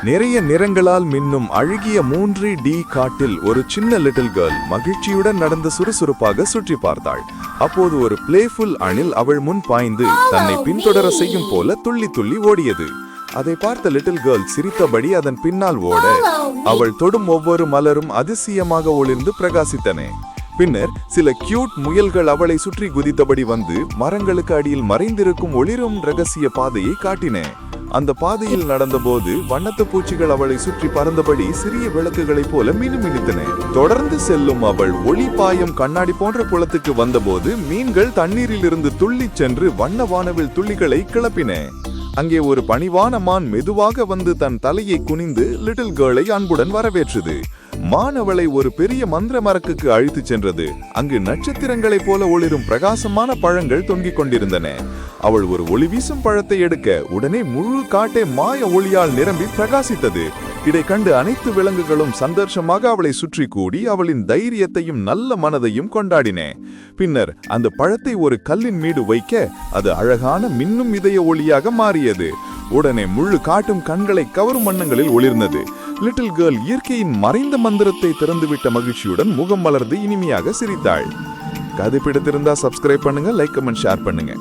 நிறைய நிறங்களால் மின்னும் அழகிய 3D காட்டில் ஒரு சின்ன லிட்டில் கேர்ள் மகிழ்ச்சியுடன் நடந்து சுறுசுறுப்பாக சுற்றி பார்த்தாள். அப்போது ஒரு பிளேஃபுல் அணில் அவள் முன் பாய்ந்து தன்னை பின்தொடர செய்யும் போல துள்ளி துள்ளி ஓடியது. அதை பார்த்த லிட்டில் கேர்ள் சிரித்தபடி அதன் பின்னால் ஓட அவள் தொடும் ஒவ்வொரு மலரும் அதிசயமாக ஒளிர்ந்து பிரகாசித்தன. பின்னர் சில கியூட் முயல்கள் அவளை சுற்றி குதித்தபடி வந்து மரங்களுக்கு அடியில் மறைந்திருக்கும் ஒளிரும் ரகசிய பாதையை காட்டின. அந்த பாதையில் நடந்தபோது வண்ணத்து பூச்சிகள் அவளை சுற்றி பறந்தபடி சிறிய விளக்குகளைப் போல மினுமினுத்தன. தொடர்ந்து செல்லும் அவள் ஒளி பாயம் கண்ணாடி போன்ற குளத்துக்கு வந்தபோது மீன்கள் தண்ணீரில் இருந்து துள்ளிச் சென்று வண்ண வானவில் துள்ளிகளை கிளப்பின. அங்கே ஒரு பணிவான மான் மெதுவாக வந்து தன் தலையை குனிந்து லிட்டில் கேர்ளை அன்புடன் வரவேற்றது. மான் அவளை ஒரு பெரிய மந்திர மரக்குக்கு அழைத்துச் சென்றது. அங்கு நட்சத்திரங்களைப் போல ஒளிரும் பிரகாசமான பழங்கள் தொங்கிக் கொண்டிருந்தன. அவள் ஒரு ஒளி வீசும் பழத்தை எடுக்க உடனே முழு காட்டே மாய ஒளியால் நிரம்பி பிரகாசித்தது. இதை கண்டு அனைத்து விலங்குகளும் சந்தோஷமாக அவளை சுற்றி கூடி அவளின் தைரியத்தையும் நல்ல மனதையும் கொண்டாடின. பின்னர் அந்த பழத்தை ஒரு கல்லின் மீது வைக்க அது அழகான மின்னும் இதய ஒளியாக மாறியது. உடனே முழு காட்டும் கண்களை கவரும் வண்ணங்களில் ஒளிர்ந்தது. லிட்டில் கேர்ள் இயற்கையின் மறைந்த மந்திரத்தை திறந்துவிட்ட மகிழ்ச்சியுடன் முகம் மலர்ந்து இனிமையாக சிரித்தாள். கதை பிடித்திருந்தா சப்ஸ்கிரைப் பண்ணுங்க, லைக் கமெண்ட் ஷேர் பண்ணுங்க.